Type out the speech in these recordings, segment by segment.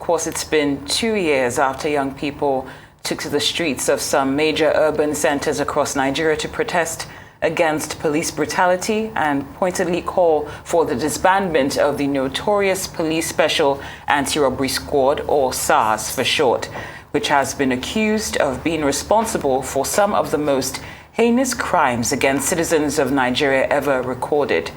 course, it's been 2 years after young people took to the streets of some major urban centers across Nigeria to protest against police brutality and pointedly call for the disbandment of the notorious Police Special Anti-Robbery Squad, or SARS for short, which has been accused of being responsible for some of the most heinous crimes against citizens of Nigeria ever recorded.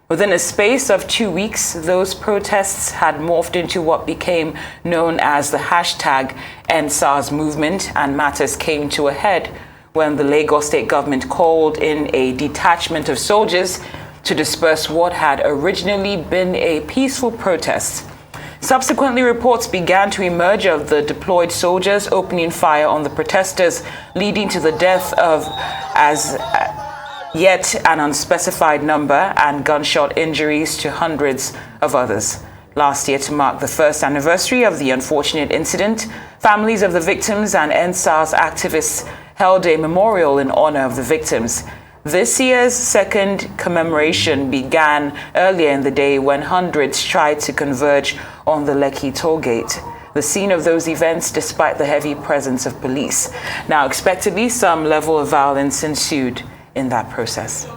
Within a space of 2 weeks, those protests had morphed into what became known as the hashtag ENDSARS movement, and matters came to a head when the Lagos state government called in a detachment of soldiers to disperse what had originally been a peaceful protest. Subsequently, reports began to emerge of the deployed soldiers opening fire on the protesters, leading to the death of as yet an unspecified number and gunshot injuries to hundreds of others. Last year, to mark the first anniversary of the unfortunate incident, families of the victims and ENDSARS activists held a memorial in honor of the victims. This year's second commemoration began earlier in the day when hundreds tried to converge on the Lekki toll gate, the scene of those events despite the heavy presence of police. Now, expectedly, some level of violence ensued in that process.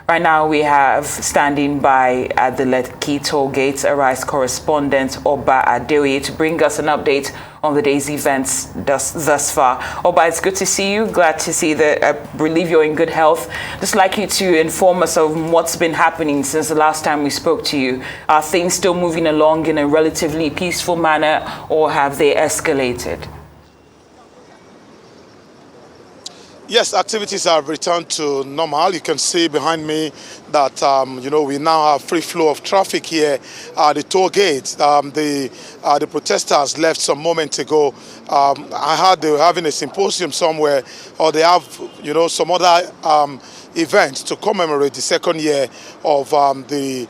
Right now, we have standing by at the Lekki toll gate, Arise correspondent Oba Adeoye, to bring us an update on the day's events thus far. Oba, it's good to see you. Glad to see that. I believe you're in good health. Just like you to inform us of what's been happening since the last time we spoke to you. Are things still moving along in a relatively peaceful manner, or have they escalated? Yes, activities have returned to normal. You can see behind me that, we now have free flow of traffic here at the toll gate. The protesters left some moments ago. I heard they were having a symposium somewhere, or they have, some other event to commemorate the second year of the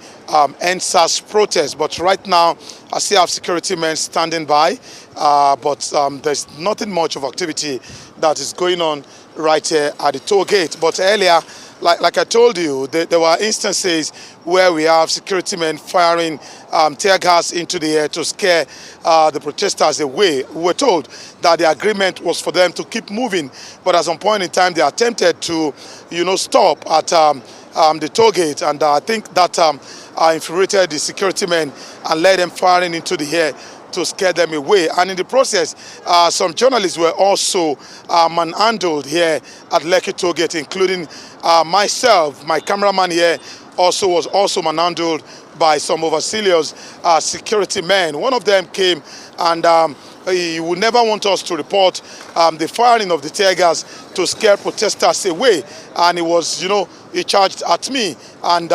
ENDSARS protest. But right now, I still have security men standing by, but there's nothing much of activity that is going on right here at the toll gate. But earlier, like I told you, there were instances where we have security men firing tear gas into the air to scare the protesters away. We were told that the agreement was for them to keep moving, but at some point in time, they attempted to, stop at the toll gate, and I think that infuriated the security men and led them firing into the air to scare them away. And in the process, some journalists were also manhandled here at Lekki toll gate, including myself. My cameraman here was also manhandled by some overzealous security men. One of them came and he would never want us to report the firing of the tear gas to scare protesters away. And he was, he charged at me, and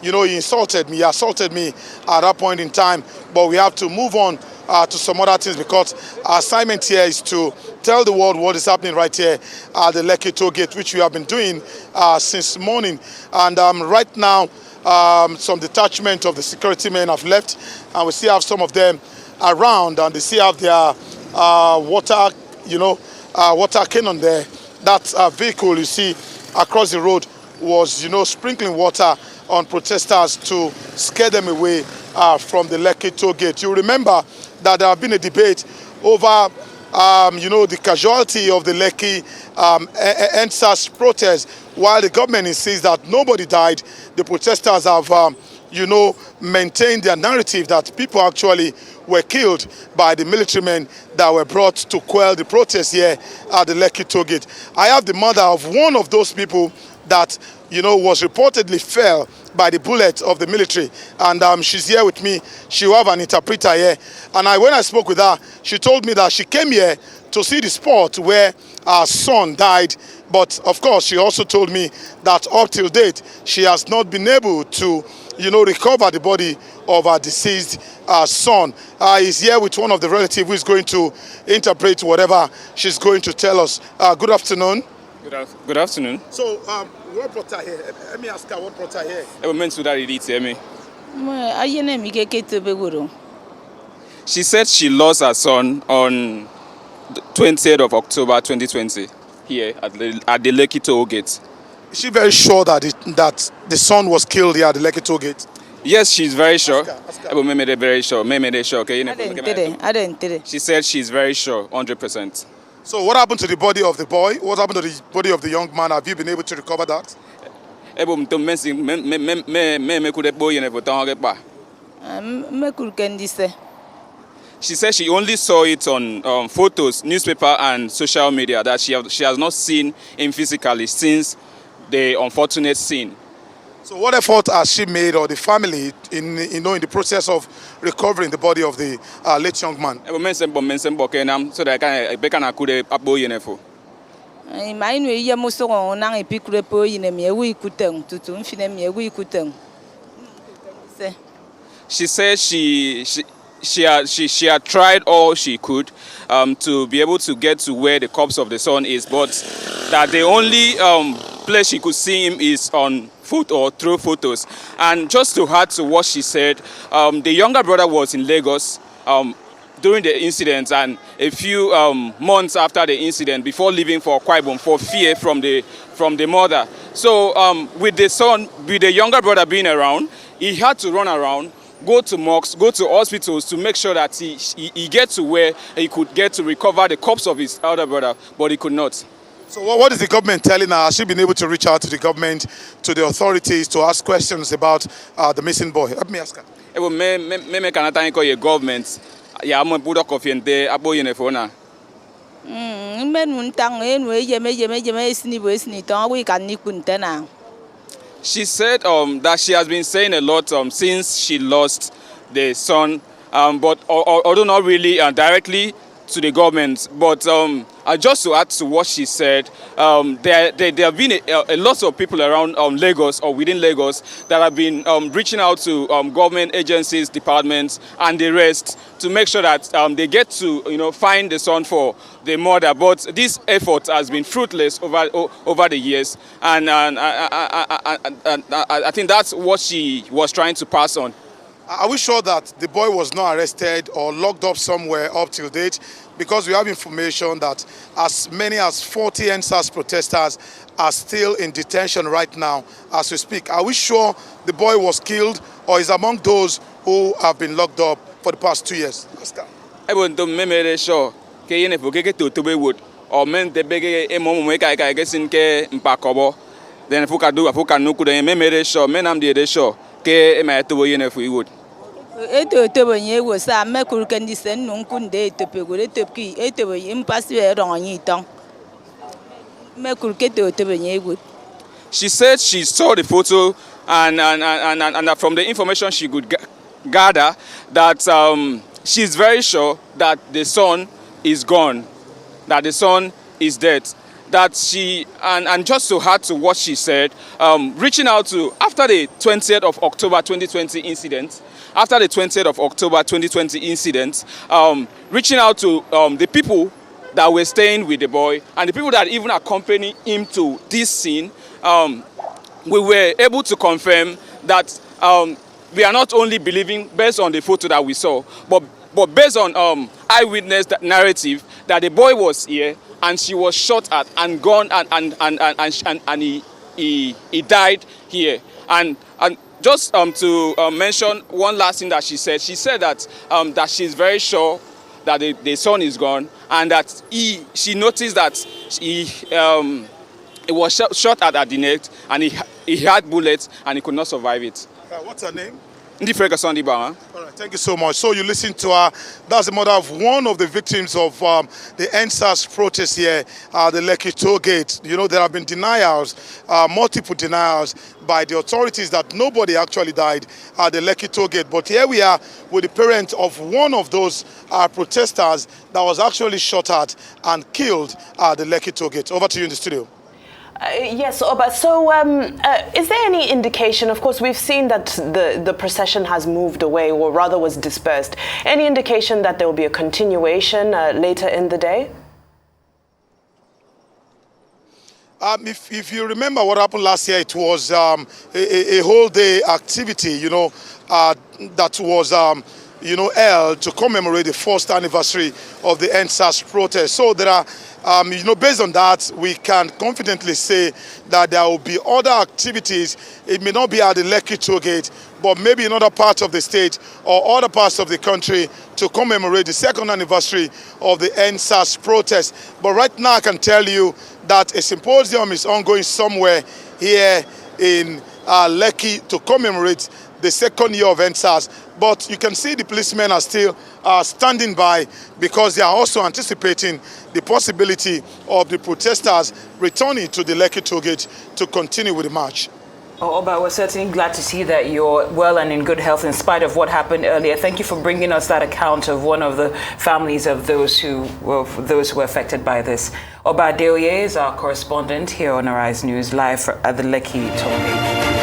he assaulted me at that point in time. But we have to move on to some other things, because our assignment here is to tell the world what is happening right here at the Lekki toll gate, which we have been doing since morning. And right now, some detachment of the security men have left, and we still have some of them around, and they still have their water cannon there. That vehicle you see across the road was, sprinkling water on protesters to scare them away from the Lekki toll gate. You remember that there have been a debate over, the casualty of the Lekki ENDSARS protest. While the government insists that nobody died, the protesters have, maintained their narrative that people actually were killed by the military men that were brought to quell the protest here at the Lekki toll gate. I have the mother of one of those people that, was reportedly fell by the bullet of the military, and she's here with me. She will have an interpreter here, and when I spoke with her, she told me that she came here to see the spot where her son died, but of course she also told me that up till date she has not been able to recover the body of her deceased son. He's here with one of the relatives who is going to interpret whatever she's going to tell us. Good afternoon. Good afternoon. So, what brought her here? Let me ask her what brought her here. She said she lost her son on the 20th of October 2020 here at the Lekki toll gate. Is she very sure that the son was killed here at the Lekki toll gate? Yes, she's very sure. Ask her. Ebo meme de very sure. Meme de sure. Okay, I didn't did it. She said she's very sure, 100%. So what happened to the body of the boy? What happened to the body of the young man? Have you been able to recover that? Ebo mto mensi me kude boy ne votan ba. Me could can this say. She said she only saw it on photos, newspaper, and social media. That she has not seen him physically since the unfortunate scene. So what effort has she made, or the family, in the process of recovering the body of the late young man? Ebo mensen bo kenam so that I can akude aboye ne fo. My new year must go on a pick repo in a mere week to infine me a week. She said she had tried all she could to be able to get to where the corpse of the son is, but that the only place she could see him is on foot or through photos. And just to add to what she said, the younger brother was in Lagos during the incident, and a few months after the incident, before leaving for Kwaibom for fear from the mother. So with the younger brother being around, he had to run around, go to mosques, go to hospitals to make sure that he gets to where he could get to recover the corpse of his elder brother, but he could not. So what is the government telling her? Has she been able to reach out to the government, to the authorities, to ask questions about the missing boy? Let me ask her. Me kanata ko ye government ya mo budo kofiente aboye ne fona. She said that she has been saying a lot since she lost the son, but although not really directly to the government, but just to add to what she said, there have been a lot of people around Lagos or within Lagos that have been reaching out to government agencies, departments, and the rest to make sure that they get to find the son for the mother. But this effort has been fruitless over the years, and I think that's what she was trying to pass on. Are we sure that the boy was not arrested or locked up somewhere up till date? Because we have information that as many as 40 ENDSARS protesters are still in detention right now as we speak. Are we sure the boy was killed or is among those who have been locked up for the past 2 years? Oscar. I want to make sure that you know to be wood or men the big I guess in ke mpakobo. Then fuka do fuka no could make sure men am the sure ke my to you know if we would. Eto was a mekur can descend non kunde to pegure to key, eto impassive on ye tongue. Mekur keto to wood. She said she saw the photo and from the information she could gather that she's very sure that the son is gone, that the son is dead. That she, and just to add to what she said, reaching out to, after the 20th of October 2020 incident, reaching out to the people that were staying with the boy and the people that even accompanied him to this scene, we were able to confirm that we are not only believing based on the photo that we saw, but based on eyewitness narrative that the boy was here and she was shot at and gone and he died here. And just to mention one last thing that she said that that she's very sure that the son is gone and that she noticed that he was shot at the neck and he had bullets and he could not survive it. What's her name? All right, thank you so much. So you listen to her. That's the mother of one of the victims of the ENDSARS protest here, the Lekki toll gate. You know, there have been denials, multiple denials by the authorities that nobody actually died at the Lekki toll gate. But here we are with the parent of one of those protesters that was actually shot at and killed at the Lekki toll gate. Over to you in the studio. Yes, Oba. So is there any indication, of course, we've seen that the procession has moved away, or rather was dispersed. Any indication that there will be a continuation later in the day? If you remember what happened last year, it was a whole day activity, you know, that was, held to commemorate the first anniversary of the ENDSARS protest. So there are, based on that, we can confidently say that there will be other activities. It may not be at the Lekki toll gate, but maybe in other parts of the state or other parts of the country to commemorate the second anniversary of the ENDSARS protest. But right now I can tell you that a symposium is ongoing somewhere here in Lekki to commemorate the second year of ENDSARS. But you can see the policemen are still standing by because they are also anticipating the possibility of the protesters returning to the Lekki toll gate to continue with the march. Oba, we're certainly glad to see that you're well and in good health in spite of what happened earlier. Thank you for bringing us that account of one of the families of those who were affected by this. Oba Adeoye is our correspondent here on Arise News, live at the Lekki toll gate.